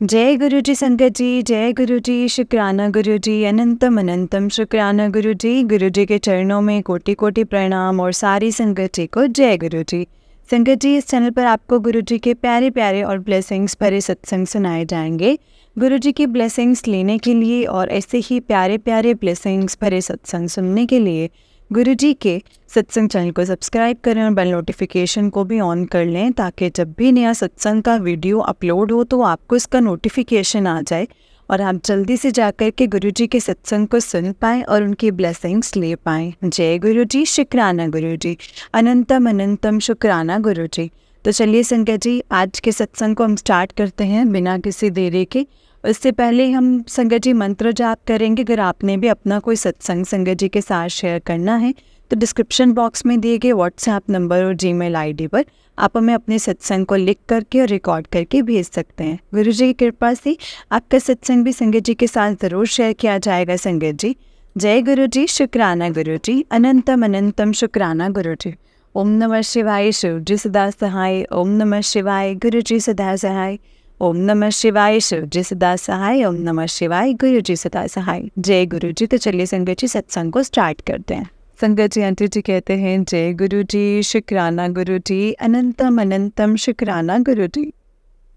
जय गुरु जी संगत जी, जय गुरु जी, शुक्राना गुरु जी, अनंतम अनंतम शुक्राना गुरु जी के चरणों में कोटि कोटि प्रणाम और सारी संगत जी को जय गुरु जी। संगत जी, इस चैनल पर आपको गुरु जी के प्यारे प्यारे और ब्लेसिंग्स भरे सत्संग सुनाए जाएंगे। गुरु जी की ब्लेसिंग्स लेने के लिए और ऐसे ही प्यारे प्यारे ब्लेसिंग्स भरे सत्संग सुनने के लिए गुरु जी के सत्संग चैनल को सब्सक्राइब करें और बेल नोटिफिकेशन को भी ऑन कर लें, ताकि जब भी नया सत्संग का वीडियो अपलोड हो तो आपको इसका नोटिफिकेशन आ जाए और आप जल्दी से जाकर के गुरु जी के सत्संग को सुन पाएँ और उनकी ब्लेसिंग्स ले पाएँ। जय गुरु जी, शुक्राना गुरु जी, अनंतम अनंतम शुक्राना गुरु जी। तो चलिए संगत जी, आज के सत्संग को हम स्टार्ट करते हैं बिना किसी देरी के। इससे पहले हम संगत जी मंत्र जाप करेंगे। अगर आपने भी अपना कोई सत्संग संगत जी के साथ शेयर करना है तो डिस्क्रिप्शन बॉक्स में दिए गए व्हाट्सएप नंबर और जीमेल आईडी पर आप हमें अपने सत्संग को लिख करके और रिकॉर्ड करके भेज सकते हैं। गुरु जी की कृपा से आपका सत्संग भी संगत जी के साथ ज़रूर शेयर किया जाएगा। संगत जी, जय गुरु जी, शुक्राना गुरु जी, अनंतम अनंतम शुक्राना गुरु जी। ओम नमः शिवाय, शिव जी सदा सहाय। ओम नमः शिवाय, गुरु जी सदा सहाय। ओम नमः शिवाय, शिव जी सदा सहाय। ओम नमः शिवाय, गुरु जी सदा सहाय। जय गुरु जी। तो चलिए संगत जी सत्संग को स्टार्ट करते हैं। संगत जी आंटी जी कहते हैं, जय गुरु जी, शुक्राना गुरु जी, अनंतम अनंतम शुक्राना गुरु जी।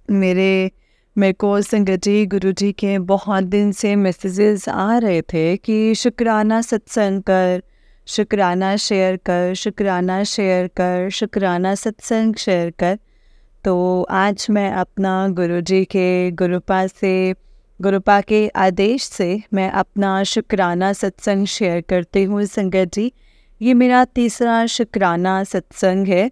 मेरे को संगत जी गुरु जी के बहुत दिन से मैसेजेस आ रहे थे कि शुक्राना सत्संग कर, शुक्राना शेयर कर, शुक्राना शेयर कर, शुक्राना सत्संग शेयर कर। तो आज मैं अपना गुरु जी के गुरुपा के आदेश से मैं अपना शुक्राना सत्संग शेयर करती हूँ। संगत जी, ये मेरा तीसरा शुक्राना सत्संग है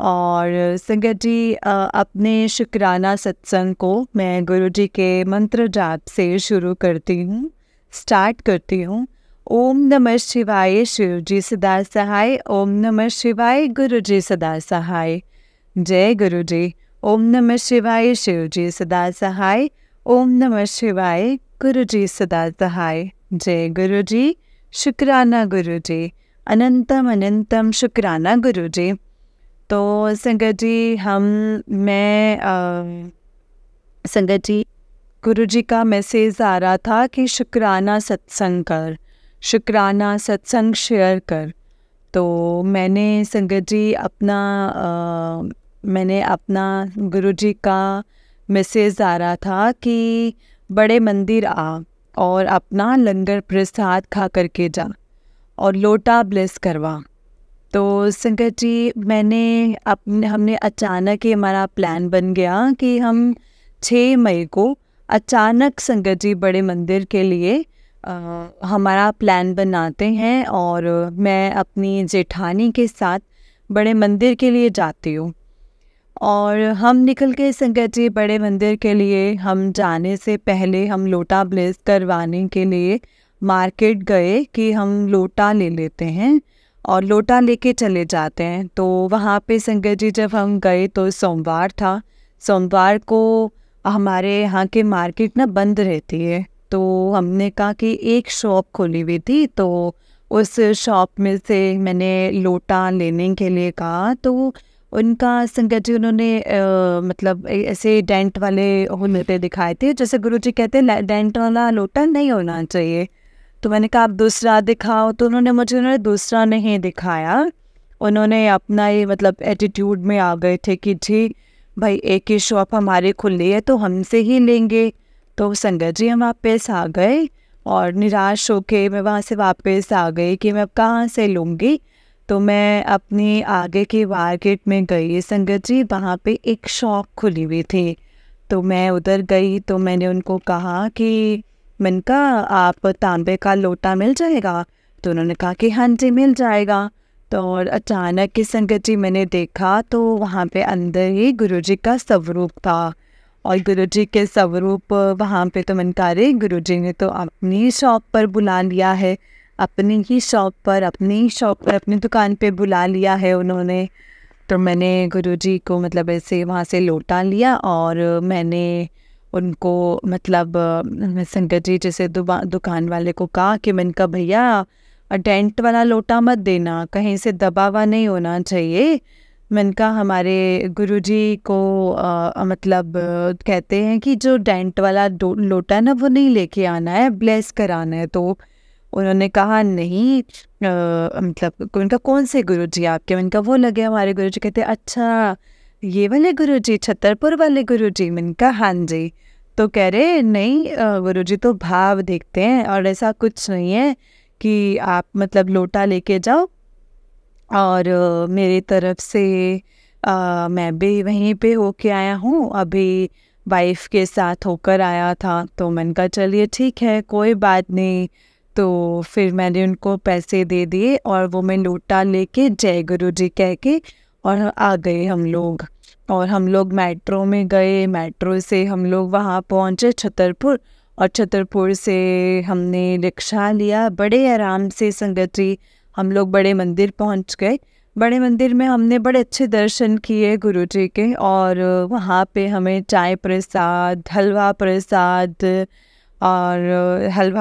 और संगत जी अपने शुक्राना सत्संग को मैं गुरु जी के मंत्र जाप से शुरू करती हूँ, स्टार्ट करती हूँ। ओम नमः शिवाय, शिव जी सदा सहाय। ओम नमः शिवाय, गुरु जी सदा सहाय। जय गुरु जी। ओम नमः शिवाय, शिव जी सदा सहाय। ओम नमः शिवाय, गुरु जी सदा सहाय। जय गुरु जी, शुक्राना गुरु जी, अनंतम अनंतम शुक्राना गुरु जी। तो संगत जी संगत जी गुरु जी का मैसेज आ रहा था कि शुक्राना सत्संग कर, शुक्राना सत्संग शेयर कर। तो मैंने संगत जी मैंने अपना गुरु जी का मैसेज आ रहा था कि बड़े मंदिर आ और अपना लंगर प्रसाद खा करके जा और लोटा ब्लेस करवा। तो संगत जी हमने अचानक ही हमारा प्लान बन गया कि हम 6 मई को अचानक संगत जी बड़े मंदिर के लिए हमारा प्लान बनाते हैं और मैं अपनी जेठानी के साथ बड़े मंदिर के लिए जाती हूँ। और हम निकल के संगत जी बड़े मंदिर के लिए हम जाने से पहले हम लोटा ब्लेस करवाने के लिए मार्केट गए कि हम लोटा ले लेते हैं और लोटा लेके चले जाते हैं। तो वहाँ पे संगत जी जब हम गए तो सोमवार था। सोमवार को हमारे यहाँ के मार्केट ना बंद रहती है। तो हमने कहा कि एक शॉप खोली हुई थी, तो उस शॉप में से मैंने लोटा लेने के लिए कहा। तो उनका संगत जी उन्होंने मतलब ऐसे डेंट वाले होते दिखाए थे, जैसे गुरु जी कहते हैं डेंट वाला लोटा नहीं होना चाहिए। तो मैंने कहा आप दूसरा दिखाओ। तो उन्होंने दूसरा नहीं दिखाया। उन्होंने अपना ये मतलब एटीट्यूड में आ गए थे कि जी भाई एक ही शॉप हमारी खुली है तो हमसे ही लेंगे। तो संगत जी हम वापस आ गए और निराश होके मैं वहाँ से वापस आ गई कि मैं अब कहाँ से लूँगी। तो मैं अपनी आगे की मार्केट में गई संगत जी, वहाँ पे एक शॉप खुली हुई थी। तो मैं उधर गई तो मैंने उनको कहा कि मैंने कहा आप तांबे का लोटा मिल जाएगा? तो उन्होंने कहा कि हाँ जी मिल जाएगा। तो और अचानक की संगत जी मैंने देखा तो वहाँ पे अंदर ही गुरु जी का स्वरूप था और गुरु जी के स्वरूप वहाँ पे तो मैंने कहा रे गुरु जी ने तो अपनी शॉप पर बुला लिया है, अपनी ही शॉप पर अपनी दुकान पे बुला लिया है उन्होंने। तो मैंने गुरु जी को मतलब ऐसे वहाँ से लोटा लिया और मैंने उनको मतलब संगत जी जैसे दुकान वाले को कहा कि मैंने कहा भैया डेंट वाला लोटा मत देना, कहीं से दबा हुआ नहीं होना चाहिए। मैंने कहा हमारे गुरुजी को मतलब कहते हैं कि जो डेंट वाला लोटा है ना वो नहीं लेके आना है, ब्लेस कराना है। तो उन्होंने कहा नहीं, मतलब उनका कौन से गुरुजी आपके? मैंने कहा वो लगे हमारे गुरुजी। कहते अच्छा ये वाले गुरुजी, छतरपुर वाले गुरुजी? मैंने कहा हाँ जी। तो कह रहे नहीं, गुरुजी तो भाव देखते हैं और ऐसा कुछ नहीं है कि आप मतलब लोटा लेके जाओ और मेरी तरफ से मैं भी वहीं पे होके आया हूँ, अभी वाइफ के साथ होकर आया था। तो मैंने कहा चलिए ठीक है, कोई बात नहीं। तो फिर मैंने उनको पैसे दे दिए और वो मैं लोटा लेके जय गुरु जी कह के और आ गए हम लोग। और हम लोग मेट्रो में गए, मेट्रो से हम लोग वहाँ पहुँचे छतरपुर, और छतरपुर से हमने रिक्शा लिया। बड़े आराम से संगत जी हम लोग बड़े मंदिर पहुँच गए। बड़े मंदिर में हमने बड़े अच्छे दर्शन किए गुरु जी के, और वहाँ पे हमें चाय प्रसाद, हलवा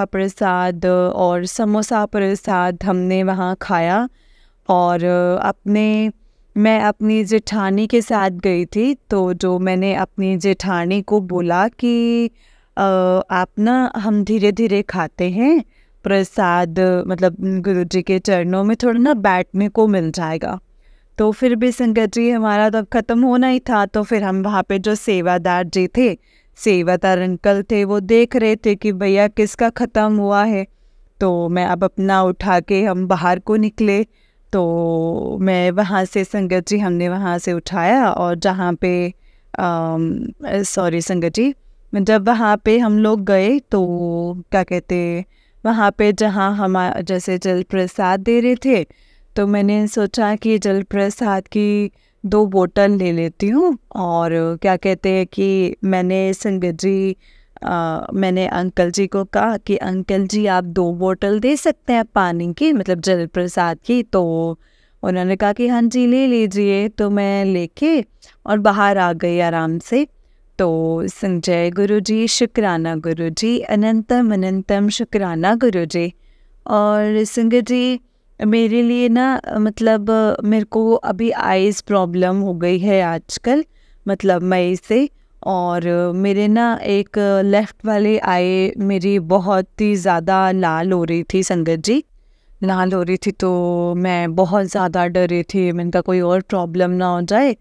प्रसाद और समोसा प्रसाद हमने वहाँ खाया। और मैं अपनी जेठानी के साथ गई थी, तो जो मैंने अपनी जेठानी को बोला कि आप ना, हम धीरे धीरे खाते हैं प्रसाद, मतलब गुरु जी के चरणों में थोड़ा ना बैठने को मिल जाएगा। तो फिर भी संगत जी हमारा तब ख़त्म होना ही था। तो फिर हम वहाँ पे जो सेवादार जी थे, सेवादार अंकल थे, वो देख रहे थे कि भैया किसका ख़त्म हुआ है। तो मैं अब अपना उठा के हम बाहर को निकले। तो मैं वहाँ से संगत जी, हमने वहाँ से उठाया, और जहाँ पे सॉरी संगत जी, जब वहाँ पे हम लोग गए तो क्या कहते, वहाँ पे जहाँ हम जैसे जल प्रसाद दे रहे थे, तो मैंने सोचा कि जल प्रसाद की 2 बोतल ले लेती हूँ। और क्या कहते हैं कि मैंने संगत जी मैंने अंकल जी को कहा कि अंकल जी आप 2 बोतल दे सकते हैं पानी की, मतलब जल प्रसाद की? तो उन्होंने कहा कि हाँ जी ले लीजिए। तो मैं लेके और बाहर आ गई आराम से। तो संजय गुरु जी, शुक्राना गुरु जी, अनंतम अनंतम शुक्राना गुरु जी। और संगत जी मेरे लिए ना, मतलब मेरे को अभी आइज़ प्रॉब्लम हो गई है आजकल, मतलब मई से। और मेरे ना एक लेफ़्ट वाली आई मेरी बहुत ही ज़्यादा लाल हो रही थी संगत जी, लाल हो रही थी। तो मैं बहुत ज़्यादा डरी थी, मैंने कहा कोई और प्रॉब्लम ना हो जाए।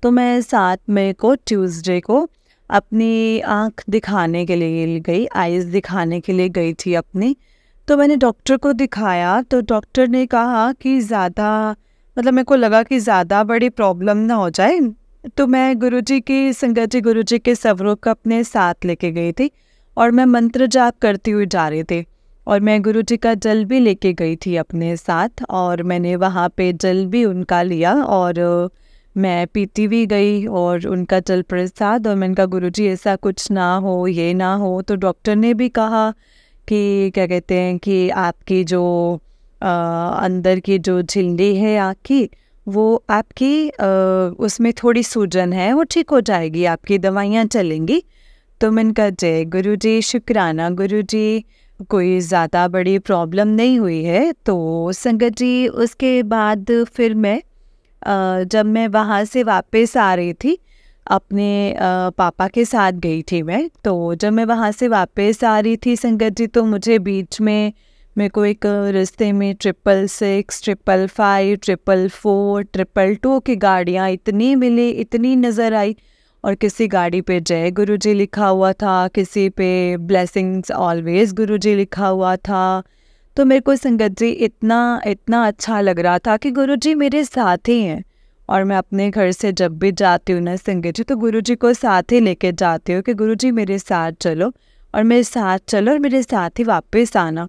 तो मैं 7 मई को ट्यूसडे को अपनी आँख दिखाने के लिए गई, आइज़ दिखाने के लिए गई थी अपनी। तो मैंने डॉक्टर को दिखाया, तो डॉक्टर ने कहा कि ज़्यादा, मतलब मेरे को लगा कि ज़्यादा बड़ी प्रॉब्लम ना हो जाए। तो मैं गुरुजी की संगत जी, गुरुजी के स्वरूप अपने साथ लेके गई थी, और मैं मंत्र जाप करती हुई जा रही थी। और मैं गुरुजी का जल भी लेके गई थी अपने साथ, और मैंने वहाँ पे जल भी उनका लिया, और मैं पीती भी गई और उनका जल प्रसाद। और मैंने कहा गुरुजी ऐसा कुछ ना हो, ये ना हो। तो डॉक्टर ने भी कहा कि क्या कहते हैं कि आपकी जो अंदर की जो झिल्ली है आँख की, वो आपकी उसमें थोड़ी सूजन है, वो ठीक हो जाएगी, आपकी दवाइयाँ चलेंगी। तो मैंने कहा जय गुरु जी, शुक्राना गुरु जी, कोई ज़्यादा बड़ी प्रॉब्लम नहीं हुई है। तो संगत जी उसके बाद फिर मैं जब मैं वहाँ से वापस आ रही थी, अपने पापा के साथ गई थी मैं। तो जब मैं वहाँ से वापस आ रही थी संगत जी, तो मुझे बीच में मेरे को एक रास्ते में 666, 555, 444, 222 की गाड़ियाँ इतनी मिली, इतनी नज़र आई। और किसी गाड़ी पे जय गुरु जी लिखा हुआ था, किसी पे ब्लेसिंग्स ऑलवेज गुरु जी लिखा हुआ था। तो मेरे को संगत जी इतना इतना अच्छा लग रहा था कि गुरु जी मेरे साथ ही हैं। और मैं अपने घर से जब भी जाती हूँ ना संगत जी, तो गुरु जी को साथ ही लेके जाती हूँ कि गुरु जी मेरे साथ चलो, और मेरे साथ चलो, और मेरे साथ ही वापस आना।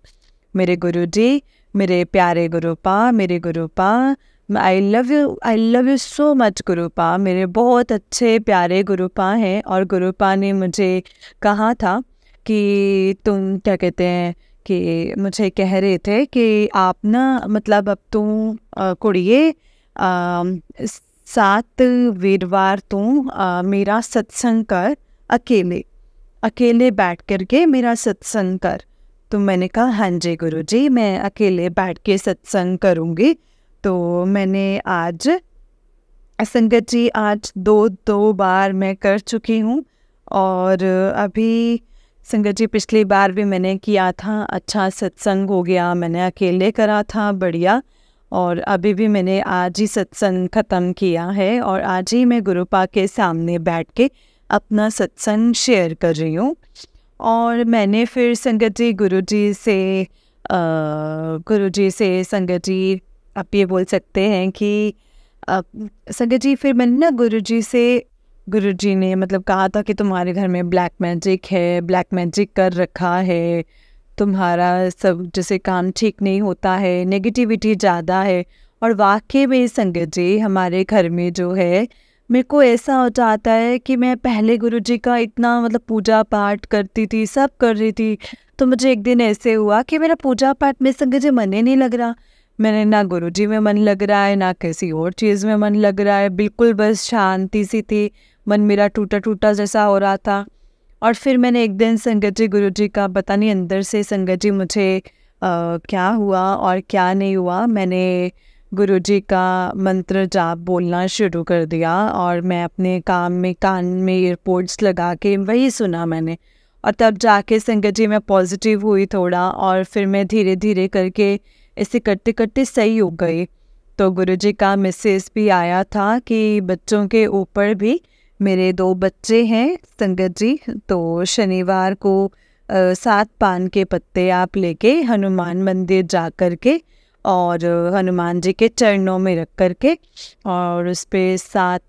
मेरे गुरु जी, मेरे प्यारे गुरुपा, मेरे Gurupa, I love you so much Gurupa, मेरे बहुत अच्छे प्यारे गुरुपा हैं। और गुरुपा ने मुझे कहा था कि तुम क्या कहते हैं कि मुझे कह रहे थे कि आप ना, मतलब अब तुम कुड़िए 7 वीरवार तुम मेरा सत्संग कर, अकेले अकेले बैठ कर के मेरा सत्संग कर। तो मैंने कहा हाँ जी गुरु जी, मैं अकेले बैठ के सत्संग करूँगी। तो मैंने आज संगत जी आज दो बार मैं कर चुकी हूँ। और अभी संगत जी पिछली बार भी मैंने किया था, अच्छा सत्संग हो गया, मैंने अकेले करा था, बढ़िया। और अभी भी मैंने आज ही सत्संग ख़त्म किया है और आज ही मैं गुरुपा के सामने बैठ के अपना सत्संग शेयर कर रही हूँ। और मैंने फिर संगत जी गुरुजी से संगत जी आप ये बोल सकते हैं कि संगत जी फिर मैंने ना गुरुजी ने मतलब कहा था कि तुम्हारे घर में ब्लैक मैजिक है, ब्लैक मैजिक कर रखा है, तुम्हारा सब जैसे काम ठीक नहीं होता है, नेगेटिविटी ज़्यादा है। और वाकई में संगत जी हमारे घर में जो है मेरे को ऐसा हो जाता है कि मैं पहले गुरुजी का इतना मतलब पूजा पाठ करती थी, सब कर रही थी, तो मुझे एक दिन ऐसे हुआ कि मेरा पूजा पाठ में संगत जी मन ही नहीं लग रहा। मैंने ना गुरुजी में मन लग रहा है ना किसी और चीज़ में मन लग रहा है, बिल्कुल बस शांति सी थी, मन मेरा टूटा टूटा जैसा हो रहा था। और फिर मैंने एक दिन संगत जी गुरुजी का पता नहीं अंदर से संगत जी मुझे क्या हुआ और क्या नहीं हुआ, मैंने गुरुजी का मंत्र जाप बोलना शुरू कर दिया और मैं अपने कान में ईयरपोड्स लगा के वही सुना मैंने। और तब जाके संगत जी मैं पॉजिटिव हुई थोड़ा, और फिर मैं धीरे धीरे करके ऐसे करते करते सही हो गई। तो गुरुजी का मैसेज भी आया था कि बच्चों के ऊपर भी, मेरे 2 बच्चे हैं संगत जी, तो शनिवार को 7 पान के पत्ते आप लेके हनुमान मंदिर जा कर के और हनुमान जी के चरणों में रख कर के और उस पे 7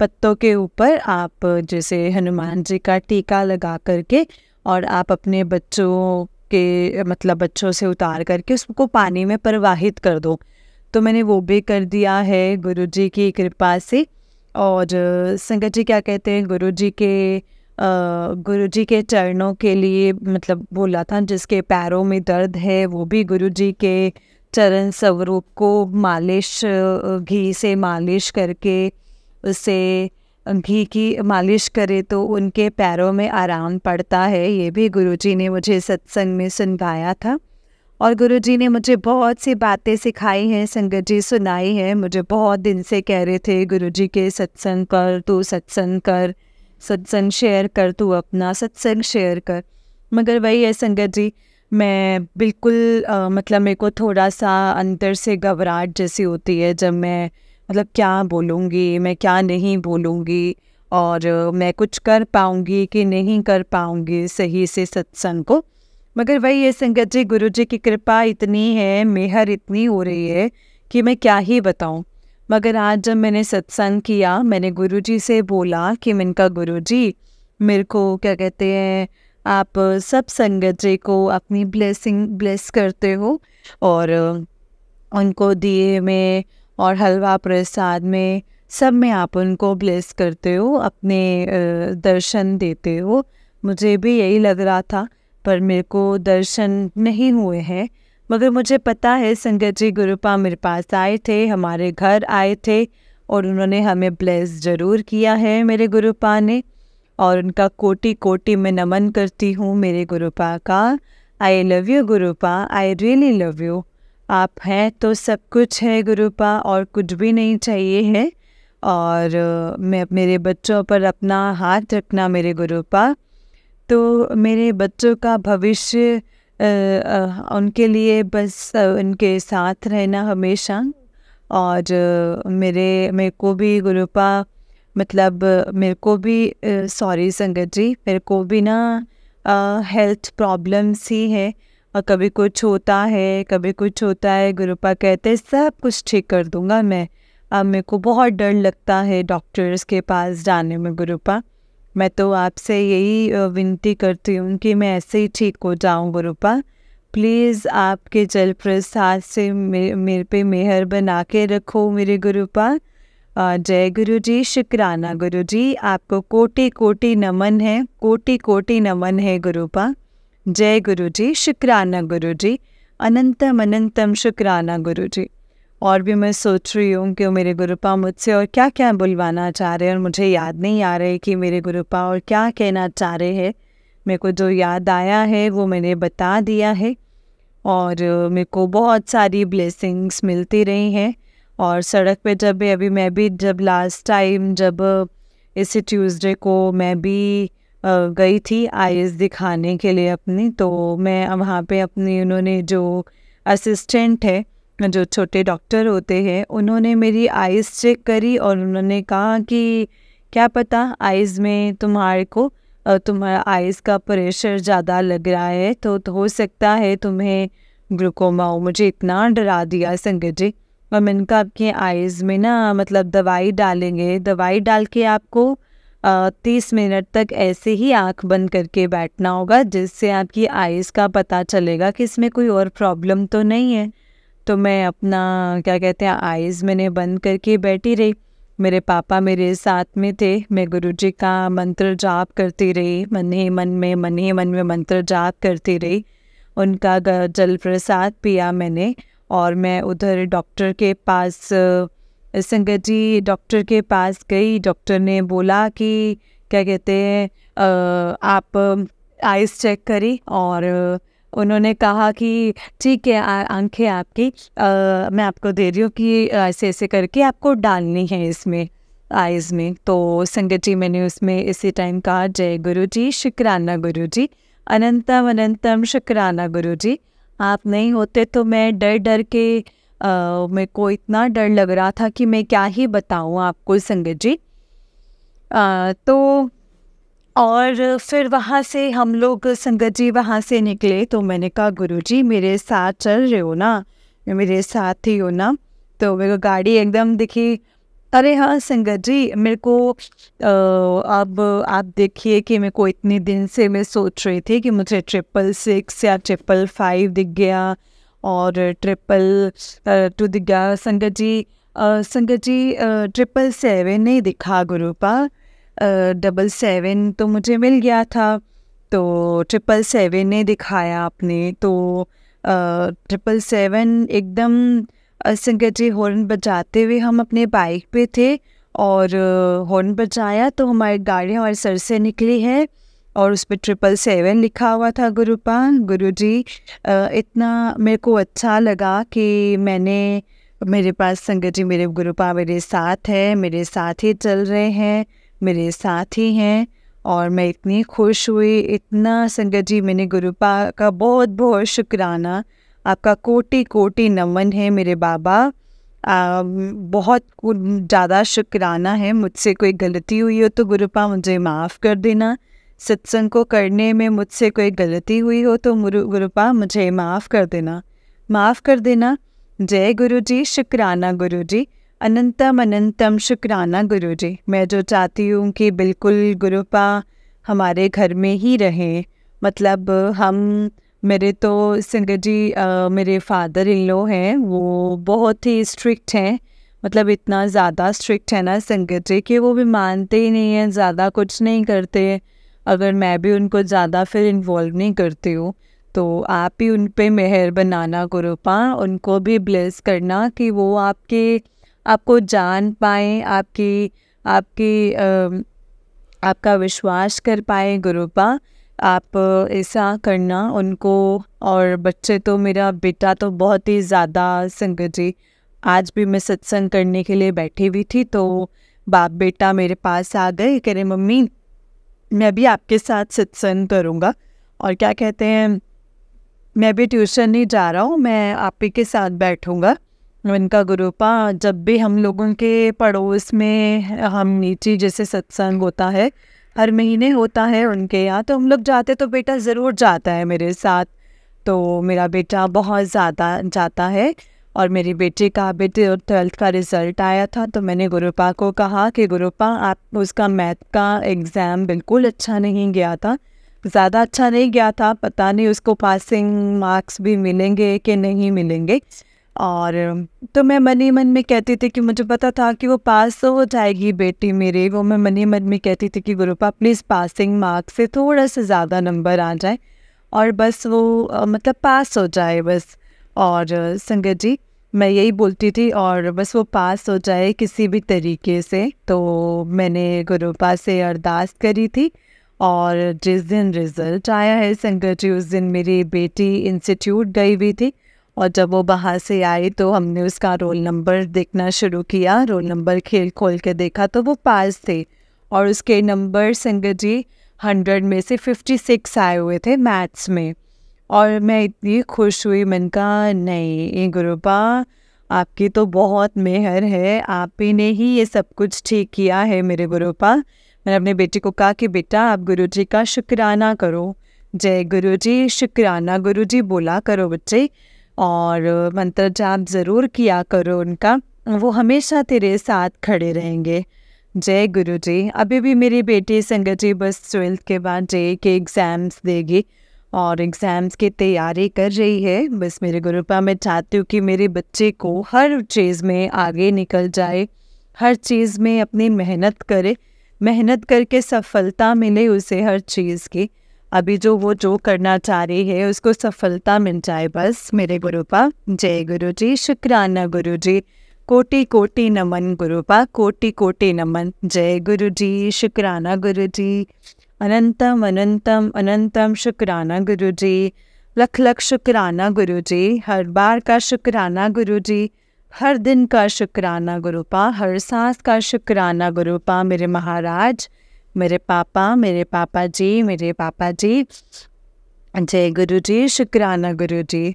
पत्तों के ऊपर आप जैसे हनुमान जी का टीका लगा करके और आप अपने बच्चों के मतलब बच्चों से उतार करके उसको पानी में प्रवाहित कर दो। तो मैंने वो भी कर दिया है गुरुजी की कृपा से। और संगत जी क्या कहते हैं, गुरुजी के चरणों के लिए मतलब बोला था, जिसके पैरों में दर्द है वो भी गुरुजी के चरण स्वरूप को मालिश घी से मालिश करके उसे घी की मालिश करे तो उनके पैरों में आराम पड़ता है। ये भी गुरुजी ने मुझे सत्संग में सुनाया था और गुरुजी ने मुझे बहुत सी बातें सिखाई हैं, संगत जी सुनाई है। मुझे बहुत दिन से कह रहे थे गुरुजी के सत्संग कर, तू सत्संग कर, सत्संग शेयर कर, तू अपना सत्संग शेयर कर। मगर वही है संगत जी, मैं बिल्कुल मतलब मेरे को थोड़ा सा अंदर से घबराहट जैसी होती है जब मैं मतलब क्या बोलूँगी, मैं क्या नहीं बोलूँगी और मैं कुछ कर पाऊँगी कि नहीं कर पाऊँगी सही से सत्संग को। मगर वही है संगत जी, गुरुजी की कृपा इतनी है, मेहर इतनी हो रही है कि मैं क्या ही बताऊँ। मगर आज जब मैंने सत्संग किया, मैंने गुरुजी से बोला कि मैंने कहा गुरुजी मेरे को क्या कहते हैं, आप सब संगत जी को अपनी ब्लेस करते हो और उनको दिए में और हलवा प्रसाद में सब में आप उनको ब्लेस करते हो, अपने दर्शन देते हो। मुझे भी यही लग रहा था पर मेरे को दर्शन नहीं हुए हैं। मगर मुझे पता है संगत जी गुरुपा मेरे पास आए थे, हमारे घर आए थे और उन्होंने हमें ब्लेस ज़रूर किया है मेरे गुरुपा ने, और उनका कोटि कोटि मैं नमन करती हूँ मेरे गुरुपा का। आई love you गुरुपा, I really love you. आप हैं तो सब कुछ है गुरुपा और कुछ भी नहीं चाहिए है। और मैं मेरे बच्चों पर अपना हाथ रखना मेरे गुरुपा, तो मेरे बच्चों का भविष्य उनके लिए बस उनके साथ रहना हमेशा। और मेरे को भी गुरुपा मतलब मेरे को भी सॉरी संगत जी, मेरे को भी ना हेल्थ प्रॉब्लम्स ही है और कभी कुछ होता है कभी कुछ होता है। गुरुपा कहते हैं सब कुछ ठीक कर दूंगा मैं। अब मेरे को बहुत डर लगता है डॉक्टर्स के पास जाने में गुरुपा। मैं तो आपसे यही विनती करती हूँ कि मैं ऐसे ही ठीक हो जाऊँ गुरुपा। प्लीज़ आपके जल प्रसाद से मेरे पे मेहर बना के रखो मेरे गुरुपा। जय गुरु जी, शुक्राना गुरु जी, आपको कोटि कोटि नमन है, कोटि कोटि नमन है गुरुपा। जय गुरु जी, शुक्राना गुरु जी, अनंतम अनंतम शुक्राना गुरु जी। और भी मैं सोच रही हूँ कि मेरे गुरुपा मुझसे और क्या क्या बुलवाना चाह रहे हैं और मुझे याद नहीं आ रहा है कि मेरे गुरुपा और क्या कहना चाह रहे हैं। मेरे को जो याद आया है वो मैंने बता दिया है और मेरे को बहुत सारी ब्लेसिंग्स मिलती रही हैं और सड़क पे जब भी अभी मैं भी जब लास्ट टाइम जब इसी ट्यूसडे को मैं भी गई थी आईज दिखाने के लिए अपनी, तो मैं वहाँ पे अपनी उन्होंने जो असिस्टेंट है, जो छोटे डॉक्टर होते हैं, उन्होंने मेरी आईज चेक करी और उन्होंने कहा कि क्या पता आईज में तुम्हारा आईज का प्रेशर ज़्यादा लग रहा है, तो हो सकता है तुम्हें ग्लूकोमा हो। मुझे इतना डरा दिया संगत जी। और मैंने कहा आपके आईज में ना मतलब दवाई डालेंगे, दवाई डाल के आपको 30 मिनट तक ऐसे ही आंख बंद करके बैठना होगा, जिससे आपकी आईज का पता चलेगा कि इसमें कोई और प्रॉब्लम तो नहीं है। तो मैं अपना क्या कहते हैं आईज मैंने बंद करके बैठी रही। मेरे पापा मेरे साथ में थे, मैं गुरुजी का मंत्र जाप करती रही, मन ही मन में मंत्र जाप करती रही। उनका जल प्रसाद पिया मैंने और मैं उधर डॉक्टर के पास संगत जी डॉक्टर के पास गई। डॉक्टर ने बोला कि क्या कहते हैं आप आइस चेक करी और उन्होंने कहा कि ठीक है आंखें आपकी मैं आपको दे रही हूँ कि ऐसे ऐसे करके आपको डालनी है इसमें आइज़ में। तो संगत जी मैंने उसमें इसी टाइम कहा जय गुरु जी, शुक्राना गुरु जी, अनंतम अनंतम शुक्राना गुरु जी। आप नहीं होते तो मैं डर डर के मेरे को इतना डर लग रहा था कि मैं क्या ही बताऊँ आपको संगत जी। तो और फिर वहाँ से हम लोग संगत जी वहाँ से निकले, तो मैंने कहा गुरुजी मेरे साथ चल रहे हो ना, मेरे साथ ही हो ना। तो मेरे को गाड़ी एकदम दिखी, अरे हाँ संगत जी मेरे को अब आप देखिए कि मेरे को इतने दिन से मैं सोच रही थी कि मुझे 666 या 555 दिख गया और 222 दिख गया। संगत जी 777 नहीं दिखा गुरुपा, 77 तो मुझे मिल गया था, तो 777 ने दिखाया आपने। तो 777 एकदम संगत जी हॉर्न बजाते हुए हम अपने बाइक पे थे और हॉर्न बजाया तो हमारी गाड़ी हमारे सर से निकली है और उस पर 777 लिखा हुआ था गुरुपा। गुरुजी इतना मेरे को अच्छा लगा कि मेरे पास संगत जी मेरे गुरुपा मेरे साथ है, मेरे साथ ही चल रहे हैं, मेरे साथ ही हैं और मैं इतनी खुश हुई, इतना संगत जी मैंने गुरुपा का बहुत बहुत शुक्राना, आपका कोटि कोटि नमन है मेरे बाबा। बहुत ज़्यादा शुक्राना है। मुझसे कोई गलती हुई हो तो गुरुपा मुझे माफ़ कर देना, सत्संग को करने में मुझसे कोई गलती हुई हो तो गुरुपा मुझे माफ़ कर देना। जय गुरु जी, शुक्राना गुरु जी, अनंतम अनंतम शुक्राना गुरु जी। मैं जो चाहती हूँ कि बिल्कुल गुरुपा हमारे घर में ही रहें, मतलब हम मेरे तो संगत जी मेरे फादर इन लॉ हैं, वो बहुत ही स्ट्रिक्ट हैं, मतलब इतना ज़्यादा स्ट्रिक्ट है ना संगत जी कि वो भी मानते ही नहीं हैं, ज़्यादा कुछ नहीं करते। अगर मैं भी उनको ज़्यादा फिर इन्वॉल्व नहीं करती हूँ तो आप ही उन पे मेहर बनाना गुरुपा, उनको भी ब्लेस करना कि वो आपको जान पाएँ, आपका विश्वास कर पाए गुरुपा। आप ऐसा करना उनको। और बच्चे तो मेरा बेटा तो बहुत ही ज़्यादा संगत जी, आज भी मैं सत्संग करने के लिए बैठी हुई थी तो बाप बेटा मेरे पास आ गए, कह रहे मम्मी मैं भी आपके साथ सत्संग करूँगा और क्या कहते हैं मैं भी ट्यूशन नहीं जा रहा हूँ, मैं आप ही के साथ बैठूँगा। उनका गुरुपा जब भी हम लोगों के पड़ोस में हम नीचे जैसे सत्संग होता है, हर महीने होता है उनके यहाँ, तो हम लोग जाते तो बेटा ज़रूर जाता है मेरे साथ। तो मेरा बेटा बहुत ज़्यादा जाता है और मेरी बेटी का भी 12th का रिज़ल्ट आया था तो मैंने गुरुपा को कहा कि गुरुपा आप उसका मैथ का एग्ज़ाम बिल्कुल अच्छा नहीं गया था, ज़्यादा अच्छा नहीं गया था, पता नहीं उसको पासिंग मार्क्स भी मिलेंगे कि नहीं मिलेंगे। और तो मैं मन ही मन में कहती थी कि मुझे पता था कि वो पास तो हो जाएगी बेटी मेरी, वो मैं मन ही मन में कहती थी कि गुरुपा प्लीज़ पासिंग मार्क्स से थोड़ा सा ज़्यादा नंबर आ जाए और बस वो मतलब पास हो जाए बस। और संगत जी मैं यही बोलती थी और बस वो पास हो जाए किसी भी तरीके से। तो मैंने गुरुपा से अरदास करी थी और जिस दिन रिज़ल्ट आया है संगत जी उस दिन मेरी बेटी इंस्टीट्यूट गई हुई थी और जब वो बाहर से आई तो हमने उसका रोल नंबर देखना शुरू किया। रोल नंबर खोल के देखा तो वो पास थे और उसके नंबर संगत जी 100 में से 56 आए हुए थे मैथ्स में। और मैं इतनी खुश हुई, मैंने कहा नहीं गुरुपा आपकी तो बहुत मेहर है, आप ही ने ही ये सब कुछ ठीक किया है मेरे गुरुपा। मैंने अपने बेटे को कहा कि बेटा आप गुरुजी का शुक्राना करो, जय गुरुजी, शुक्राना गुरुजी बोला करो बच्चे, और मंत्र जाप ज़रूर किया करो उनका, वो हमेशा तेरे साथ खड़े रहेंगे। जय गुरुजी। अभी भी मेरी बेटी संगत जी बस 12th के बाद जे के एग्ज़ाम्स देगी और एग्ज़ाम्स की तैयारी कर रही है। बस मेरे गुरुपा मैं चाहती हूँ कि मेरे बच्चे को हर चीज़ में आगे निकल जाए, हर चीज़ में अपनी मेहनत करे, मेहनत करके सफलता मिले उसे हर चीज़ की। अभी वो जो करना चाह रही है उसको सफलता मिल जाए बस मेरे गुरुपा। जय गुरुजी, शुक्राना गुरुजी, कोटि कोटि नमन गुरुपा, कोटि कोटि नमन। जय गुरुजी, शुक्राना गुरुजी, अनंतम अनंतम अनंतम शुक्राना गुरुजी, लख लख शुक्राना गुरुजी, हर बार का शुक्राना गुरुजी, हर दिन का शुक्राना गुरुपा, हर सांस का शुक्राना गुरुपा मेरे महाराज, मेरे पापा जी, मेरे पापा जी। जय गुरुजी, शुक्राना गुरुजी।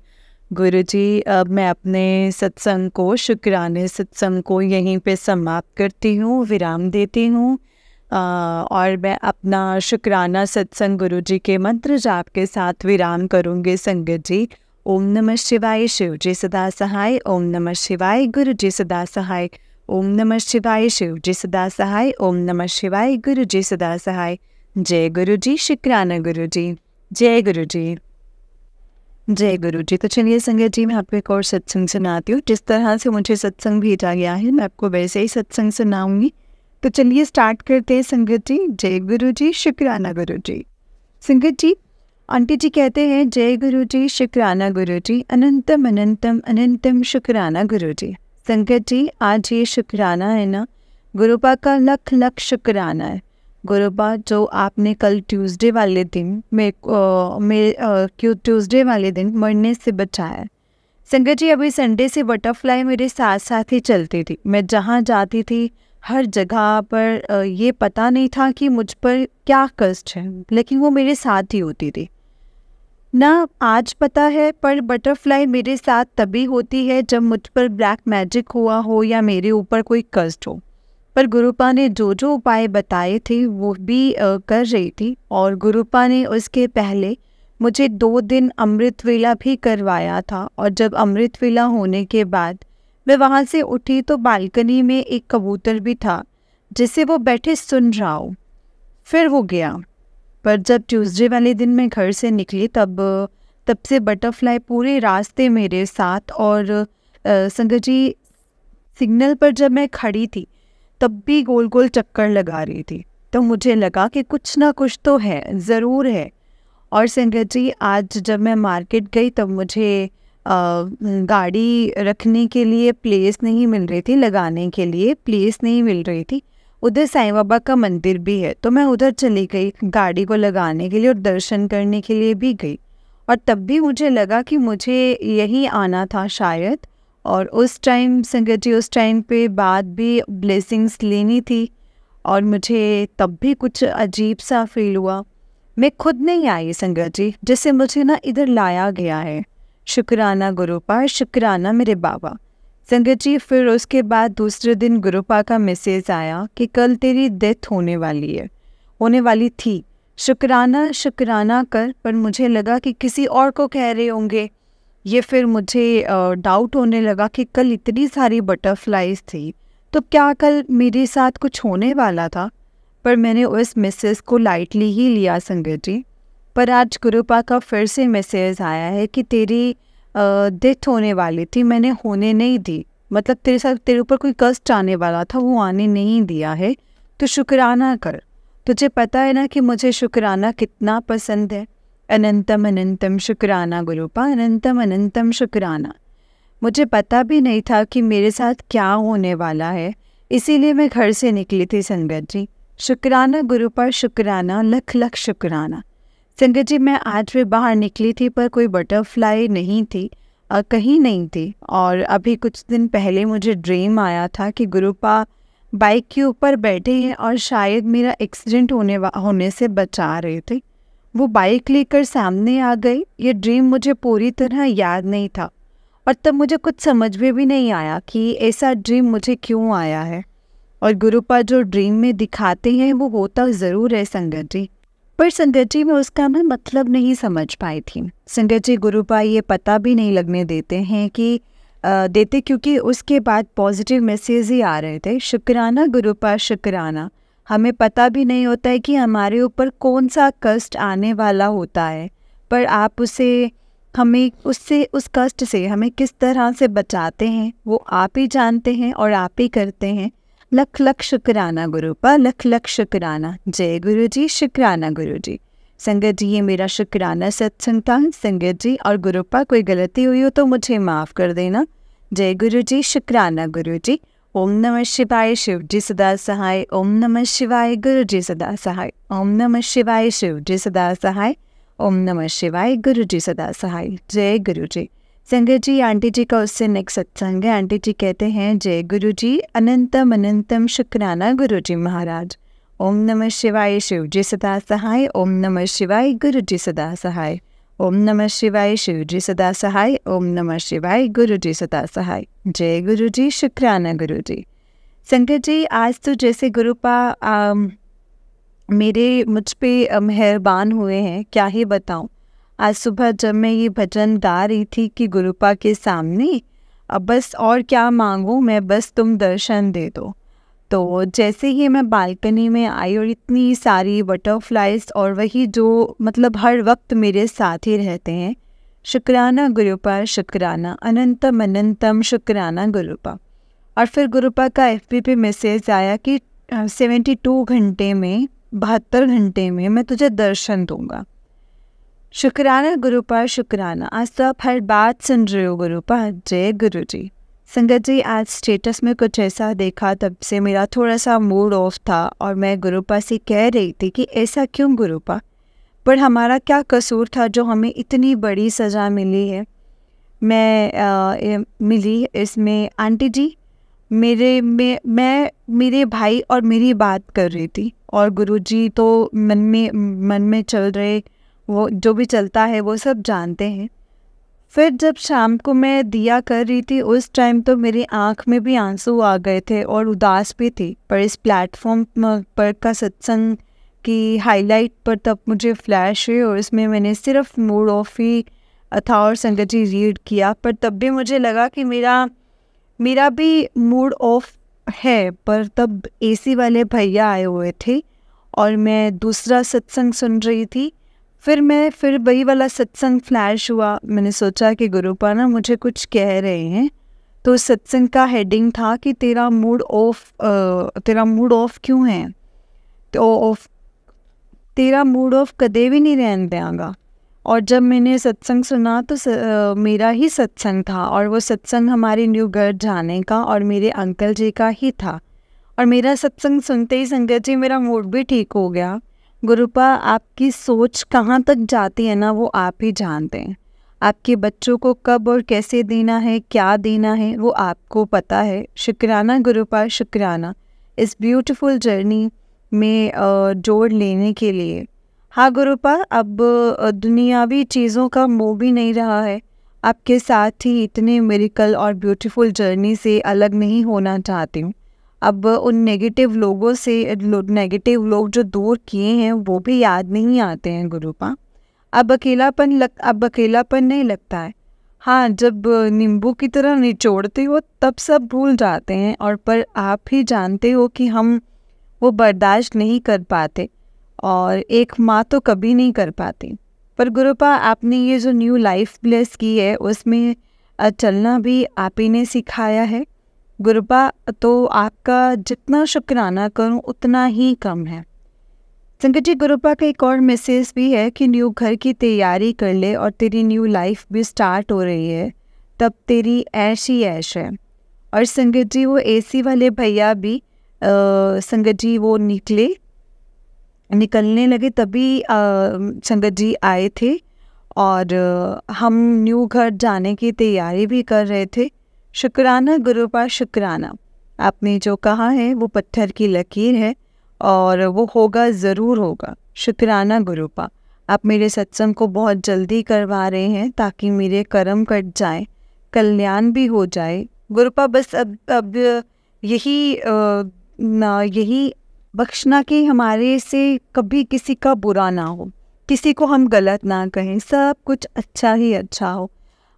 गुरुजी अब मैं अपने सत्संग को, शुक्राने सत्संग को यहीं पे समाप्त करती हूँ, विराम देती हूँ। और मैं अपना शुक्राना सत्संग गुरुजी के मंत्र जाप के साथ विराम करूँगी संगत जी। ओम नमः शिवाय, शिव जी सदा सहाय। ओम नमः शिवाय, गुरु जी सदा सहाय। ओम नमः शिवाय, शिव जी सदा सहाय। ओम नमः शिवाय, गुरु जी सदा सहाय। जय गुरु जी, शुक्राना गुरु जी। जय गुरु जी, जय गुरु जी। तो चलिए संगत जी मैं आपको एक और सत्संग सुनाती हूँ। जिस तरह से मुझे सत्संग भेजा गया है मैं आपको वैसे ही सत्संग सुनाऊंगी। तो चलिए स्टार्ट करते हैं संगत जी। जय गुरु जी, शुक्राना गुरु जी। संगत जी, आंटी जी कहते हैं जय गुरु जी, शुक्राना गुरु जी, अनंतम अनंतम अनंतम शुक्राना गुरु जी। संगत जी आज ये शुक्राना है ना, गुरुपा का लख लख शुक्राना है। गुरुपा जो आपने कल ट्यूसडे वाले दिन ट्यूसडे वाले दिन मरने से बचाया। संगत जी अभी संडे से बटरफ्लाई मेरे साथ साथ ही चलती थी। मैं जहाँ जाती थी हर जगह पर ये पता नहीं था कि मुझ पर क्या कष्ट है, लेकिन वो मेरे साथ ही होती थी ना। आज पता है पर बटरफ्लाई मेरे साथ तभी होती है जब मुझ पर ब्लैक मैजिक हुआ हो या मेरे ऊपर कोई कष्ट हो। पर गुरुपा ने जो जो उपाय बताए थे वो भी कर रही थी। और गुरुपा ने उसके पहले मुझे 2 दिन अमृत वेला भी करवाया था। और जब अमृत वेला होने के बाद मैं वहाँ से उठी तो बालकनी में एक कबूतर भी था जिसे वो बैठे सुन रहा हो। फिर वो गया। पर जब ट्यूसडे वाले दिन मैं घर से निकली तब से बटरफ्लाई पूरे रास्ते मेरे साथ। और संगत जी सिग्नल पर जब मैं खड़ी थी तब भी गोल गोल चक्कर लगा रही थी। तो मुझे लगा कि कुछ ना कुछ तो है, ज़रूर है। और संगत जी आज जब मैं मार्केट गई तब मुझे गाड़ी रखने के लिए प्लेस नहीं मिल रही थी, लगाने के लिए प्लेस नहीं मिल रही थी। उधर साईं बाबा का मंदिर भी है तो मैं उधर चली गई गाड़ी को लगाने के लिए और दर्शन करने के लिए भी गई। और तब भी मुझे लगा कि मुझे यहीं आना था शायद। और उस टाइम संगत जी उस टाइम पे बाद भी ब्लेसिंग्स लेनी थी और मुझे तब भी कुछ अजीब सा फील हुआ। मैं खुद नहीं आई संगत जी, जिससे मुझे ना इधर लाया गया है। शुक्राना गुरुपा, शुक्राना मेरे बाबा। संगत जी फिर उसके बाद दूसरे दिन गुरुपा का मैसेज आया कि कल तेरी डेथ होने वाली थी। शुक्राना शुक्राना कर, पर मुझे लगा कि किसी और को कह रहे होंगे। ये फिर मुझे डाउट होने लगा कि कल इतनी सारी बटरफ्लाइज थी तो क्या कल मेरे साथ कुछ होने वाला था। पर मैंने उस मैसेज को लाइटली ही लिया संगत जी। पर आज गुरुपा का फिर से मैसेज आया है कि तेरी डेथ होने वाली थी, मैंने होने नहीं दी। मतलब तेरे ऊपर कोई कष्ट आने वाला था, वो आने नहीं दिया है। तो शुक्राना कर। तुझे पता है ना कि मुझे शुक्राना कितना पसंद है। अनंतम अनंतम शुक्राना गुरुपा, अनंतम अनंतम शुक्राना। मुझे पता भी नहीं था कि मेरे साथ क्या होने वाला है, इसीलिए मैं घर से निकली थी संगत जी। शुक्राना गुरुपा, शुक्राना, लख लख शुक्राना। संगत जी मैं आज भी बाहर निकली थी पर कोई बटरफ्लाई नहीं थी। कहीं नहीं थी। और अभी कुछ दिन पहले मुझे ड्रीम आया था कि गुरुपा बाइक के ऊपर बैठे हैं और शायद मेरा एक्सीडेंट होने से बचा रहे थे। वो बाइक लेकर सामने आ गए। ये ड्रीम मुझे पूरी तरह याद नहीं था और तब मुझे कुछ समझ में भी नहीं आया कि ऐसा ड्रीम मुझे क्यों आया है। और गुरुपा जो ड्रीम में दिखाते हैं वो होता ज़रूर है संगत जी, पर संगत जी मैं उसका मैं मतलब नहीं समझ पाई थी। संगत जी गुरुपा ये पता भी नहीं लगने देते हैं कि क्योंकि उसके बाद पॉजिटिव मैसेज ही आ रहे थे, शुक्राना गुरुपा शुक्राना। हमें पता भी नहीं होता है कि हमारे ऊपर कौन सा कष्ट आने वाला होता है, पर आप उस कष्ट से हमें किस तरह से बचाते हैं वो आप ही जानते हैं और आप ही करते हैं। लख लख शुक्राना गुरुपा, लख लख शुक्राना। जय गुरु जी, शुक्राना गुरु जी। संगत जी ये मेरा शुक्राना सत्संग था संगत जी, और गुरुपा कोई गलती हुई हो तो मुझे माफ़ कर देना। जय गुरु जी, शुक्राना गुरु जी। ओम नमः शिवाय, शिव जी सदा सहाय। ओम नमः शिवाय, गुरु जी सदा सहाय। ओम नमः शिवाय, शिव जी सदा सहाय। ओम नमः शिवाय, गुरु जी सदा सहाय। जय गुरु जी। संगत जी आंटी जी का उससे नेक्स्ट सत्संग है। आंटी जी कहते हैं जय गुरु जी, अनंतम अनंतम शुक्राना गुरु जी महाराज। ओम नमः शिवाय, शिव जी सदा सहाय। ओम नमः शिवाय, गुरु जी सदा सहाय। ओम नमः शिवाय, शिव जी सदा सहाय। ओम नमः शिवाय, गुरु जी सदा सहाय। जय गुरु जी, शुक्राना गुरु जी। संगत जी आज तो जैसे गुरुपा मेरे मुझ पे मेहरबान हुए हैं, क्या ही बताऊं। आज सुबह जब मैं ये भजन गा रही थी कि गुरुपा के सामने अब बस और क्या मांगूं मैं, बस तुम दर्शन दे दो, तो जैसे ही मैं बालकनी में आई और इतनी सारी बटरफ्लाइज और वही जो मतलब हर वक्त मेरे साथ ही रहते हैं, शुक्राना गुरुपा शुक्राना, अनंतम अनंतम शुक्राना गुरुपा। और फिर गुरुपा का FB पे मैसेज आया कि 72 घंटे में 72 घंटे में मैं तुझे दर्शन दूंगा। शुक्राना गुरुपा शुक्राना। आज तो आप हर बात सुन रहे हो गुरुपा। जय गुरु जी। संगत जी आज स्टेटस में कुछ ऐसा देखा, तब से मेरा थोड़ा सा मूड ऑफ था और मैं गुरुपा से कह रही थी कि ऐसा क्यों गुरुपा, पर हमारा क्या कसूर था जो हमें इतनी बड़ी सज़ा मिली है। मिली इसमें आंटी जी मेरे भाई और मेरी बात कर रही थी और गुरुजी तो मन में चल रहे, वो जो भी चलता है वो सब जानते हैं। फिर जब शाम को मैं दिया कर रही थी उस टाइम तो मेरी आँख में भी आंसू आ गए थे और उदास भी थी, पर इस प्लेटफॉर्म पर का सत्संग की हाईलाइट पर तब मुझे फ्लैश हुई और इसमें मैंने सिर्फ मूड ऑफ ही था और संगत जी रीड किया, पर तब भी मुझे लगा कि मेरा भी मूड ऑफ है। पर तब AC वाले भैया आए हुए थे और मैं दूसरा सत्संग सुन रही थी। फिर वही वाला सत्संग फ्लैश हुआ। मैंने सोचा कि गुरुपा ना मुझे कुछ कह रहे हैं, तो सत्संग का हेडिंग था कि तेरा मूड ऑफ क्यों है, तो तेरा मूड ऑफ कदे भी नहीं रहने देंगा। और जब मैंने सत्संग सुना तो मेरा ही सत्संग था और वो सत्संग हमारे न्यू घर जाने का और मेरे अंकल जी का ही था। और मेरा सत्संग सुनते ही संगत जी मेरा मूड भी ठीक हो गया। गुरुपा आपकी सोच कहाँ तक जाती है ना वो आप ही जानते हैं। आपके बच्चों को कब और कैसे देना है, क्या देना है, वो आपको पता है। शुक्राना गुरुपा शुक्राना इस ब्यूटीफुल जर्नी में जोड़ लेने के लिए। हाँ गुरुपा, अब दुनियावी चीज़ों का मोह भी नहीं रहा है। आपके साथ ही इतने मिरेकल और ब्यूटीफुल जर्नी से अलग नहीं होना चाहती हूँ। अब उन नेगेटिव लोगों से नेगेटिव लोग जो दूर किए हैं वो भी याद नहीं आते हैं गुरुपा। अब अकेलापन नहीं लगता है। हाँ, जब नींबू की तरह निचोड़ते हो तब सब भूल जाते हैं, और पर आप ही जानते हो कि हम वो बर्दाश्त नहीं कर पाते और एक माँ तो कभी नहीं कर पाती। पर गुरुपा आपने ये जो न्यू लाइफ ब्लेस की है उसमें चलना भी आप ही ने सिखाया है गुरुपा, तो आपका जितना शुक्राना करूं उतना ही कम है। संगत जी गुरुपा का एक और मैसेज भी है कि न्यू घर की तैयारी कर ले और तेरी न्यू लाइफ भी स्टार्ट हो रही है, तब तेरी ऐश ही ऐश है। और संगत जी वो AC वाले भैया भी संगत जी वो निकलने लगे तभी संगत जी आए थे और हम न्यू घर जाने की तैयारी भी कर रहे थे। शुक्राना गुरुपा शुक्राना, आपने जो कहा है वो पत्थर की लकीर है और वो होगा, ज़रूर होगा। शुक्राना गुरुपा, आप मेरे सत्संग को बहुत जल्दी करवा रहे हैं ताकि मेरे कर्म कट जाए, कल्याण भी हो जाए। गुरुपा बस अब यही बख्शना कि हमारे से कभी किसी का बुरा ना हो, किसी को हम गलत ना कहें, सब कुछ अच्छा ही अच्छा हो।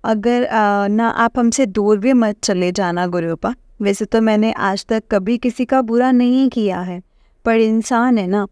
अगर ना आप हमसे दूर भी मत चले जाना गुरुपा। वैसे तो मैंने आज तक कभी किसी का बुरा नहीं किया है, पर इंसान है ना।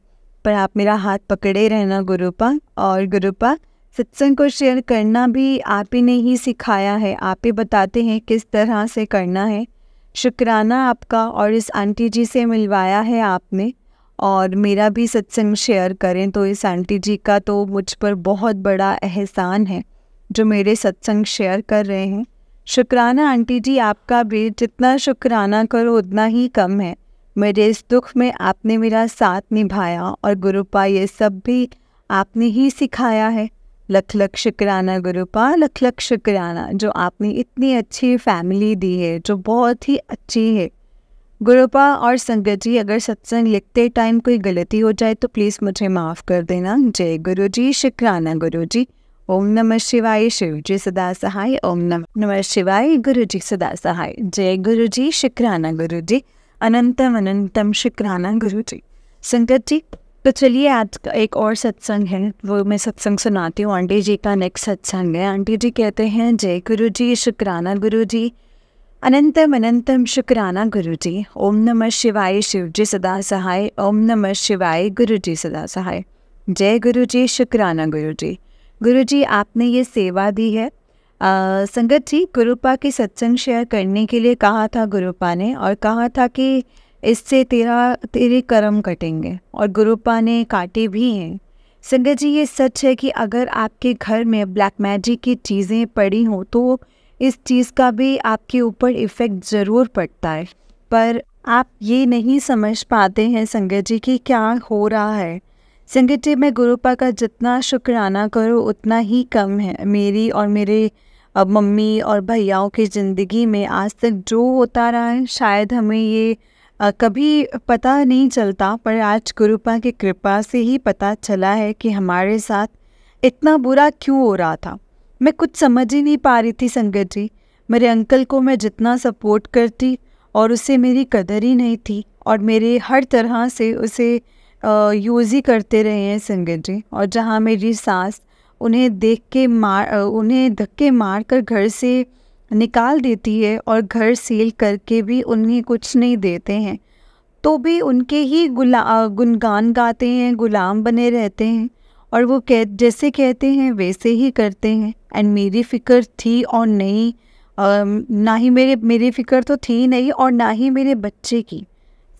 पर आप मेरा हाथ पकड़े रहना गुरुपा। और गुरुपा, सत्संग को शेयर करना भी आप ही ने ही सिखाया है, आप ही बताते हैं किस तरह से करना है। शुक्राना आपका, और इस आंटी जी से मिलवाया है आपने, और मेरा भी सत्संग शेयर करें तो इस आंटी जी का तो मुझ पर बहुत बड़ा एहसान है जो मेरे सत्संग शेयर कर रहे हैं। शुक्राना आंटी जी आपका भी, जितना शुक्राना करो उतना ही कम है। मेरे इस दुख में आपने मेरा साथ निभाया, और गुरुपा ये सब भी आपने ही सिखाया है। लख लख शुक्राना गुरुपा, लख लख शुक्राना, जो आपने इतनी अच्छी फैमिली दी है जो बहुत ही अच्छी है। गुरुपा और संगत जी, अगर सत्संग लिखते टाइम कोई गलती हो जाए तो प्लीज़ मुझे माफ़ कर देना। जय गुरु जी, शुक्राना गुरु जी। ओम नमः शिवाय, शिव जी सदा सहाय। ओम नमः शिवाय, गुरु जी सदा सहाय। जय गुरु जी, शुक्राना गुरु जी। अनंतम अनंतम शुक्राना गुरु जी। संगत जी, तो चलिए आज का एक और सत्संग है, वो मैं सत्संग सुनाती हूँ। आंटी जी का नेक्स्ट सत्संग है। आंटी जी कहते हैं, जय गुरु जी, शुक्राना गुरु जी। अनंतम अनंतम शुक्राना गुरु जी। ओम नमः शिवाय, शिव जी सदा सहाय। ओम नमः शिवाय, गुरु जी सदा सहाय। जय गुरु जी, शुक्राना गुरु जी। गुरु जी, आपने ये सेवा दी है। संगत जी, गुरुपा की सत्संग शेयर करने के लिए कहा था गुरुपा ने, और कहा था कि इससे तेरे कर्म कटेंगे, और गुरुपा ने काटे भी हैं। संगत जी, ये सच है कि अगर आपके घर में ब्लैक मैजिक की चीज़ें पड़ी हों तो इस चीज़ का भी आपके ऊपर इफ़ेक्ट ज़रूर पड़ता है, पर आप ये नहीं समझ पाते हैं संगत जी कि क्या हो रहा है। संगत जी, मैं गुरुपा का जितना शुक्राना करूँ उतना ही कम है। मेरी और मेरे मम्मी और भैयाओं की ज़िंदगी में आज तक जो होता रहा है, शायद हमें ये कभी पता नहीं चलता, पर आज गुरुपा की कृपा से ही पता चला है कि हमारे साथ इतना बुरा क्यों हो रहा था। मैं कुछ समझ ही नहीं पा रही थी संगत जी। मेरे अंकल को मैं जितना सपोर्ट करती और उसे मेरी कदर ही नहीं थी, और मेरे हर तरह से उसे यूज़ ही करते रहे हैं संगत जी। और जहाँ मेरी सास उन्हें उन्हें धक्के मार कर घर से निकाल देती है, और घर सील करके भी उन्हें कुछ नहीं देते हैं, तो भी उनके ही गुणगान गाते हैं, गुलाम बने रहते हैं, और वो जैसे कहते हैं वैसे ही करते हैं। एंड मेरी फ़िक्र थी और नहीं, ना ही मेरी फ़िक्र तो थी नहीं, और ना ही मेरे बच्चे की।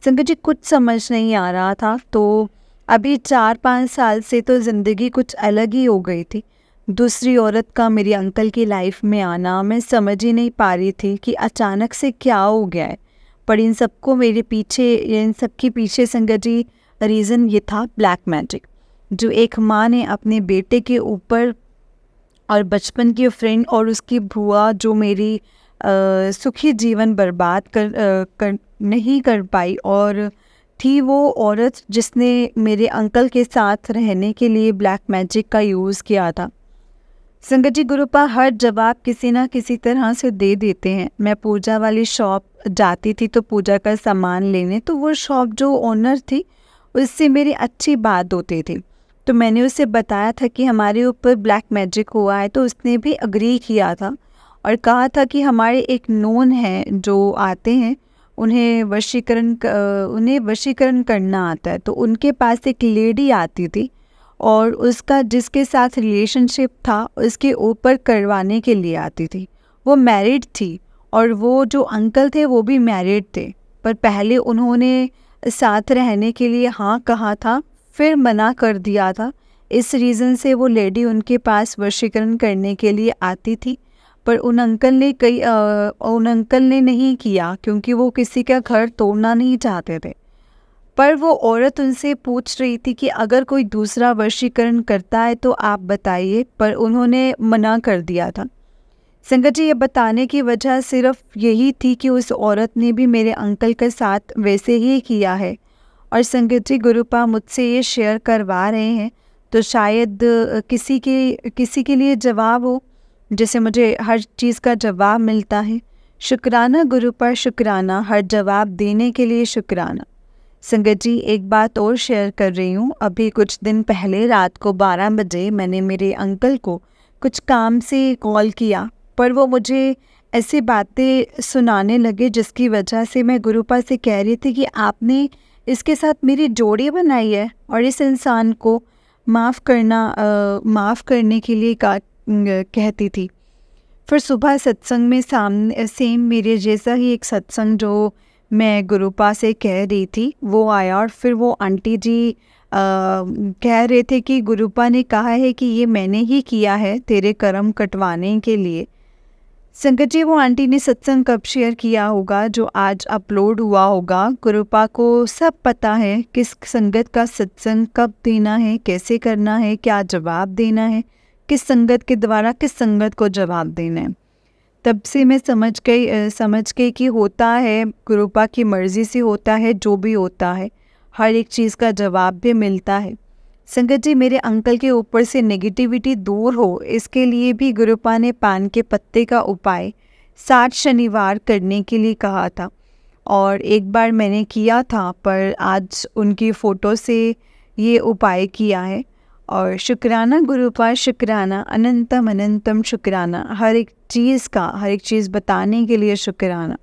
संगत जी, कुछ समझ नहीं आ रहा था। तो अभी 4-5 साल से तो ज़िंदगी कुछ अलग ही हो गई थी। दूसरी औरत का मेरे अंकल की लाइफ में आना, मैं समझ ही नहीं पा रही थी कि अचानक से क्या हो गया है। पर इन सबके पीछे संगत जी रीज़न ये था ब्लैक मैजिक, जो एक माँ ने अपने बेटे के ऊपर, और बचपन की फ्रेंड और उसकी बुआ जो मेरी सुखी जीवन बर्बाद नहीं कर पाई, और थी वो औरत जिसने मेरे अंकल के साथ रहने के लिए ब्लैक मैजिक का यूज़ किया था। संगत जी, गुरुपा हर जवाब किसी ना किसी तरह से दे देते हैं। मैं पूजा वाली शॉप जाती थी तो पूजा का सामान लेने, तो वो शॉप जो ओनर थी उससे मेरी अच्छी बात होती थी। तो मैंने उसे बताया था कि हमारे ऊपर ब्लैक मैजिक हुआ है, तो उसने भी अग्री किया था और कहा था कि हमारे एक नोन हैं जो आते हैं, उन्हें वशीकरण करना आता है। तो उनके पास एक लेडी आती थी, और उसका जिसके साथ रिलेशनशिप था उसके ऊपर करवाने के लिए आती थी। वो मैरिड थी, और वो जो अंकल थे वो भी मैरिड थे, पर पहले उन्होंने साथ रहने के लिए हाँ कहा था, फिर मना कर दिया था। इस रीज़न से वो लेडी उनके पास वशीकरण करने के लिए आती थी, पर उन अंकल ने नहीं किया, क्योंकि वो किसी का घर तोड़ना नहीं चाहते थे। पर वो औरत उनसे पूछ रही थी कि अगर कोई दूसरा वशीकरण करता है तो आप बताइए, पर उन्होंने मना कर दिया था। संगत जी, ये बताने की वजह सिर्फ यही थी कि उस औरत ने भी मेरे अंकल के साथ वैसे ही किया है। और संगत जी, गुरुपा मुझसे ये शेयर करवा रहे हैं तो शायद किसी के लिए जवाब हो, जैसे मुझे हर चीज़ का जवाब मिलता है। शुक्राना गुरुपा, शुक्राना, हर जवाब देने के लिए शुक्राना। संगत जी, एक बात और शेयर कर रही हूँ। अभी कुछ दिन पहले रात को 12 बजे मैंने मेरे अंकल को कुछ काम से कॉल किया, पर वो मुझे ऐसी बातें सुनाने लगे जिसकी वजह से मैं गुरुपा से कह रही थी कि आपने इसके साथ मेरी जोड़ी बनाई है और इस इंसान को माफ़ करने के लिए कहती थी। फिर सुबह सत्संग में सामने सेम मेरे जैसा ही एक सत्संग जो मैं गुरुपा से कह रही थी वो आया, और फिर वो आंटी जी कह रहे थे कि गुरुपा ने कहा है कि ये मैंने ही किया है तेरे कर्म कटवाने के लिए। संगत जी, वो आंटी ने सत्संग कब शेयर किया होगा जो आज अपलोड हुआ होगा। गुरुपा को सब पता है किस संगत का सत्संग कब देना है, कैसे करना है, क्या जवाब देना है, किस संगत के द्वारा किस संगत को जवाब देना है। तब से मैं समझ गई कि होता है, गुरुपा की मर्ज़ी से होता है, जो भी होता है हर एक चीज़ का जवाब भी मिलता है। संगत जी, मेरे अंकल के ऊपर से नेगेटिविटी दूर हो इसके लिए भी गुरुपा ने पान के पत्ते का उपाय 7 शनिवार करने के लिए कहा था, और एक बार मैंने किया था, पर आज उनकी फ़ोटो से ये उपाय किया है। और शुक्राना गुरुपा, शुक्राना, अनंतम अनंतम शुक्राना, हर एक चीज़ बताने के लिए शुक्राना,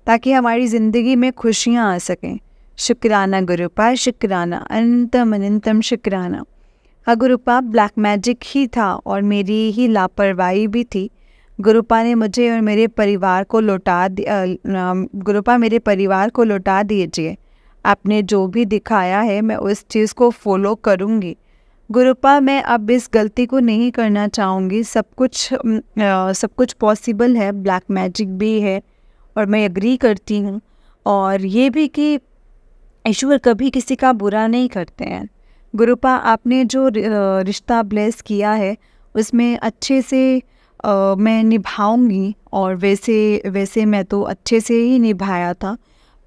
ताकि हमारी ज़िंदगी में खुशियाँ आ सकें। शुक्राना गुरुपा, शुक्राना, अनंतम अनंतम शुक्राना। हाँ गुरुपा, ब्लैक मैजिक ही था और मेरी ही लापरवाही भी थी। गुरुपा ने मुझे और मेरे परिवार को गुरुपा मेरे परिवार को लौटा दीजिए। आपने जो भी दिखाया है मैं उस चीज़ को फॉलो करूँगी। गुरुपा, मैं अब इस गलती को नहीं करना चाहूँगी। सब कुछ पॉसिबल है, ब्लैक मैजिक भी है और मैं एग्री करती हूँ, और ये भी कि ईश्वर कभी किसी का बुरा नहीं करते हैं। गुरुपा, आपने जो रिश्ता ब्लेस किया है उसमें अच्छे से मैं निभाऊंगी, और वैसे मैं तो अच्छे से ही निभाया था,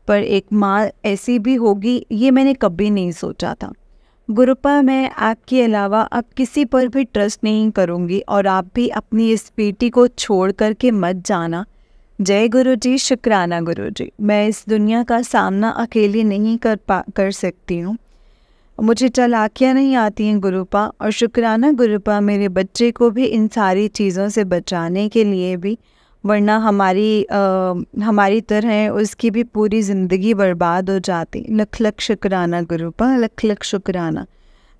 पर एक माँ ऐसी भी होगी ये मैंने कभी नहीं सोचा था। गुरुपा, मैं आपके अलावा अब किसी पर भी ट्रस्ट नहीं करूँगी, और आप भी अपनी इस बेटी को छोड़ कर के मत जाना। जय गुरु जी, शुक्राना गुरु जी। मैं इस दुनिया का सामना अकेले नहीं कर सकती हूँ, मुझे चालाकियाँ नहीं आती हैं गुरुपा। और शुक्राना गुरुपा, मेरे बच्चे को भी इन सारी चीज़ों से बचाने के लिए भी, वरना हमारी तरह उसकी भी पूरी ज़िंदगी बर्बाद हो जाती। लख लख शुक्राना गुरुपा, लख लख शुक्राना।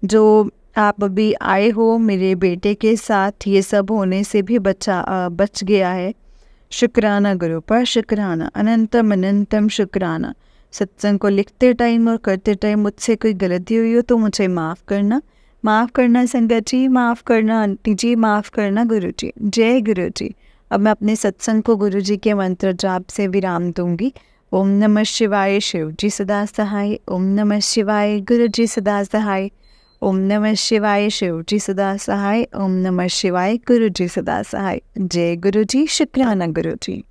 जो आप अभी आए हो मेरे बेटे के साथ, ये सब होने से भी बच गया है। शुक्राना गुरुपा, शुक्राना, अनंतम अनंतम शुक्राना। सत्संग को लिखते टाइम और करते टाइम मुझसे कोई गलती हुई हो तो मुझे माफ़ करना संगत जी, माफ़ करना आंटी जी, माफ़ करना गुरु जी। जय गुरु जी। अब मैं अपने सत्संग को गुरु जी के मंत्र जाप से विराम दूंगी। ओम नमः शिवाय, शिव जी सदा सहाय। ओम नमः शिवाय, गुरु जी सदा सहाय। ओम नमः शिवाय, शिव जी सदा सहाय। ओम नमः शिवाय, गुरु जी सदा सहाय। जय गुरु जी, शुक्राना गुरु जी।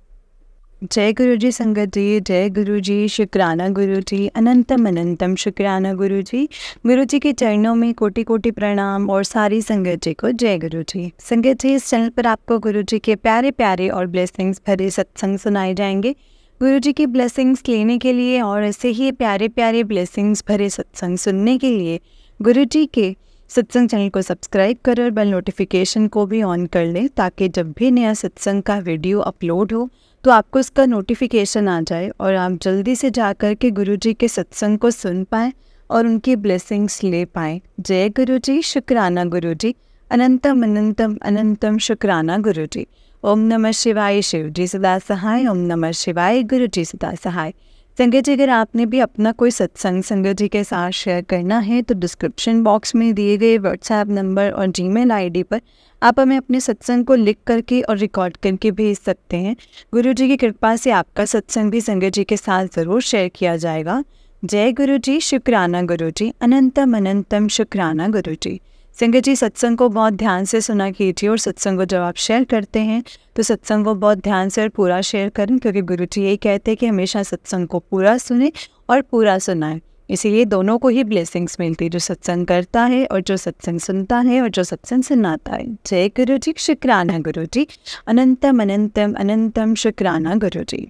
जय गुरु जी संगत जी, जय गुरु जी, शुक्राना गुरु जी, अनंतम अनंतम शुक्राना गुरु जी। गुरु जी के चरणों में कोटि कोटि प्रणाम, और सारी संगत जी को जय गुरु जी। संगत जी, इस चैनल पर आपको गुरु जी के प्यारे प्यारे और ब्लेसिंग्स भरे सत्संग सुनाए जाएंगे। गुरु जी की ब्लेसिंग्स लेने के लिए और ऐसे ही प्यारे प्यारे ब्लेसिंग्स भरे सत्संग सुनने के लिए गुरु जी के सत्संग चैनल को सब्सक्राइब करें और बेल नोटिफिकेशन को भी ऑन कर लें, ताकि जब भी नया सत्संग का वीडियो अपलोड हो तो आपको इसका नोटिफिकेशन आ जाए और आप जल्दी से जाकर के गुरु जी के सत्संग को सुन पाएँ और उनकी ब्लेसिंग्स ले पाएँ। जय गुरु जी, शुक्राना गुरु जी, अनंतम अनंतम अनंतम शुक्राना गुरु जी। ओम नमः शिवाय, शिव जी सदा सहाय। ओम नमः शिवाय, गुरु जी सदा सहाय। संगत जी, अगर आपने भी अपना कोई सत्संग संगत जी के साथ शेयर करना है तो डिस्क्रिप्शन बॉक्स में दिए गए व्हाट्सएप नंबर और जीमेल आईडी पर आप हमें अपने सत्संग को लिख करके और रिकॉर्ड करके भेज सकते हैं। गुरु जी की कृपा से आपका सत्संग भी संगत जी के साथ ज़रूर शेयर किया जाएगा। जय गुरु जी, शुक्राना गुरु जी, अनंतम अनंतम शुक्राना गुरु जी। संगत जी, सत्संग को बहुत ध्यान से सुना कीजिए और सत्संग को जब आप शेयर करते हैं तो सत्संग को बहुत ध्यान से और पूरा शेयर करें, क्योंकि गुरु जी यही कहते हैं कि हमेशा सत्संग को पूरा सुने और पूरा सुनाएं। इसीलिए दोनों को ही ब्लेसिंग्स मिलती है, जो सत्संग करता है और जो सत्संग सुनता है और जो सत्संग सुनाता है। जय गुरु जी, शुक्राना गुरु जी, अनंतम अनंतम अनंतम शुक्राना गुरु जी।